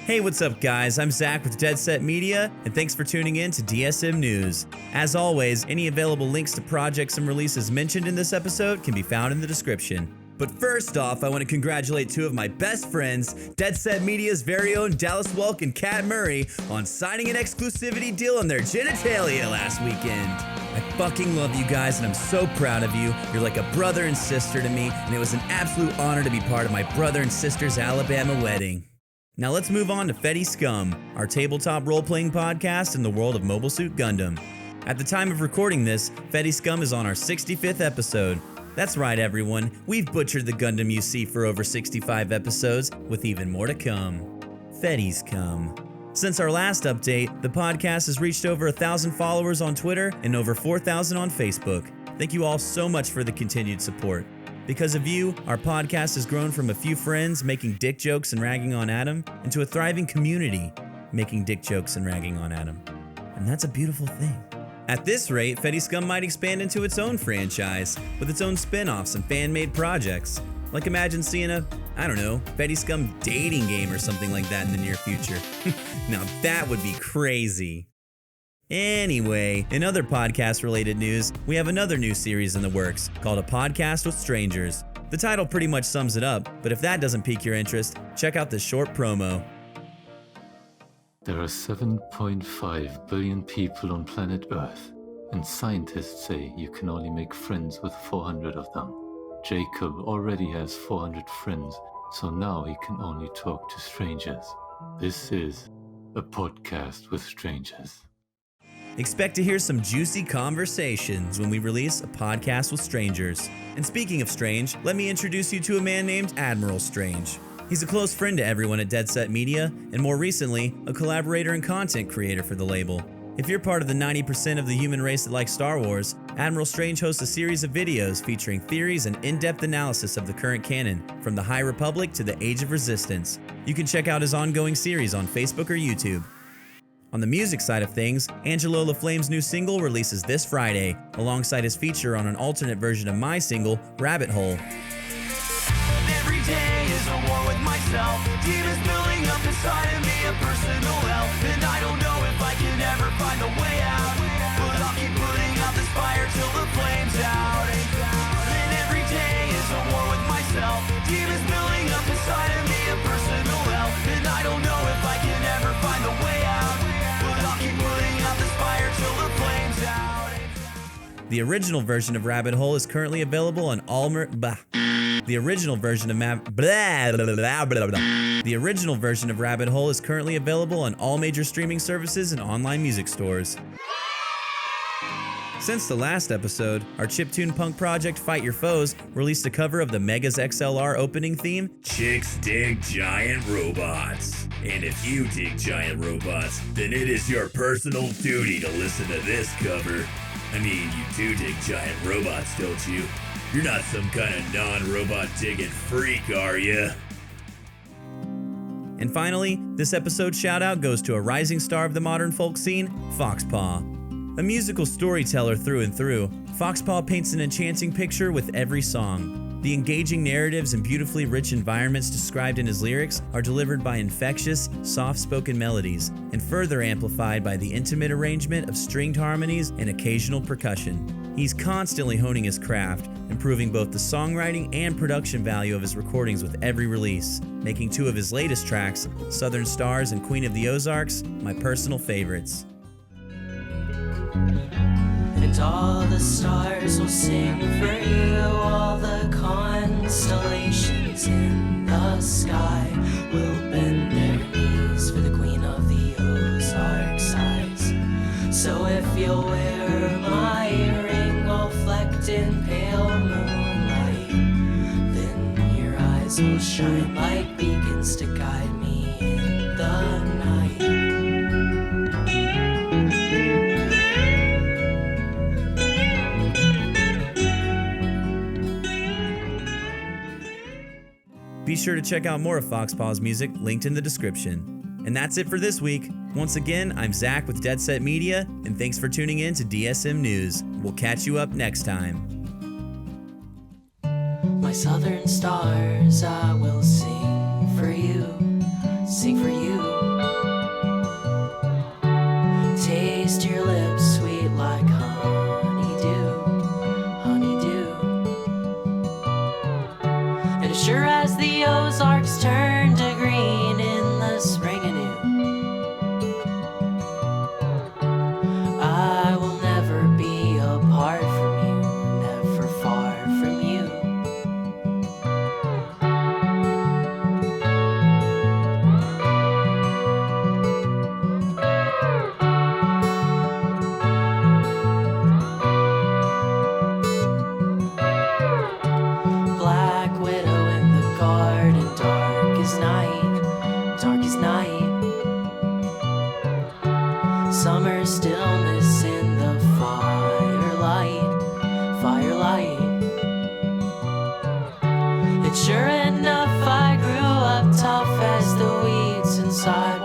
Hey, what's up, guys? I'm Zach with Dead Set Media, and thanks for tuning in to DSM News. As always, any available links to projects and releases mentioned in this episode can be found in the description. But first off, I want to congratulate two of my best friends, Dead Set Media's very own Dallas Welk and Kat Murray, on signing an exclusivity deal on their genitalia last weekend. I fucking love you guys, and I'm so proud of you. You're like a brother and sister to me, and it was an absolute honor to be part of my brother and sister's Alabama wedding. Now let's move on to Feddie Scum, our tabletop role-playing podcast in the world of Mobile Suit Gundam. At the time of recording this, Feddie Scum is on our 65th episode. That's right, everyone. We've butchered the Gundam you see for over 65 episodes, with even more to come. Feddie Scum. Since our last update, the podcast has reached over 1,000 followers on Twitter and over 4,000 on Facebook. Thank you all so much for the continued support. Because of you, our podcast has grown from a few friends making dick jokes and ragging on Adam into a thriving community making dick jokes and ragging on Adam. And that's a beautiful thing. At this rate, Feddie Scum might expand into its own franchise with its own spin-offs and fan-made projects. Like imagine seeing a, Feddie Scum dating game or something like that in the near future. Now that would be crazy. Anyway, in other podcast-related news, we have another new series in the works called A Podcast with Strangers. The title pretty much sums it up, but if that doesn't pique your interest, check out this short promo. There are 7.5 billion people on planet Earth, and scientists say you can only make friends with 400 of them. Jacob already has 400 friends, so now he can only talk to strangers. This is A Podcast with Strangers. Expect to hear some juicy conversations when we release A Podcast with Strangers. And speaking of strange, let me introduce you to a man named Admiral Strange. He's a close friend to everyone at Dead Set Media, and more recently, a collaborator and content creator for the label. If you're part of the 90% of the human race that likes Star Wars, Admiral Strange hosts a series of videos featuring theories and in-depth analysis of the current canon, from the High Republic to the Age of Resistance. You can check out his ongoing series on Facebook or YouTube. On the music side of things, Angelo LaFlame's new single releases this Friday, alongside his feature on an alternate version of my single, Rabbit Hole. Every day is a war with myself. Demons building up inside of me, a personal hell. And I don't know if I can ever find a way out, but I'll keep putting out this fire till the flames out. And every day is a war with myself. Demons building up inside of me, a personal hell. And I don't know if I can ever find a way out, but I'll keep putting out this fire till the flames out. The original version of Rabbit Hole is currently available on all The original version of Rabbit Hole is currently available on all major streaming services and online music stores. Since the last episode, our chiptune punk project Fight Your Foes released a cover of the Megas XLR opening theme, Chicks Dig Giant Robots. And if you dig giant robots, then it is your personal duty to listen to this cover. I mean, you do dig giant robots, don't you? You're not some kind of non-robot digging freak, are ya? And finally, this episode's shout-out goes to a rising star of the modern folk scene, Foxpaw. A musical storyteller through and through, Foxpaw paints an enchanting picture with every song. The engaging narratives and beautifully rich environments described in his lyrics are delivered by infectious, soft-spoken melodies, and further amplified by the intimate arrangement of stringed harmonies and occasional percussion. He's constantly honing his craft, improving both the songwriting and production value of his recordings with every release, making two of his latest tracks, Southern Stars and Queen of the Ozarks, my personal favorites. And all the stars will sing for you, all the constellations in the sky will bend their knees for the Queen of the Ozark sighs. So if you'll wear my ring all flecked in pale moonlight, then your eyes will shine like beacons to guide me in the night. Be sure to check out more of Foxpaw's music, linked in the description. And that's it for this week. Once again, I'm Zach with Dead Set Media, and thanks for tuning in to DSM News. We'll catch you up next time. My southern stars, I will sing for you, sing for you. the Ozarks turn to green in the spring anew. I will never be apart from you, never far from you. Black widow in the garden, dark as night, dark as night. Summer stillness in the firelight, firelight. And sure enough, I grew up tough as the weeds inside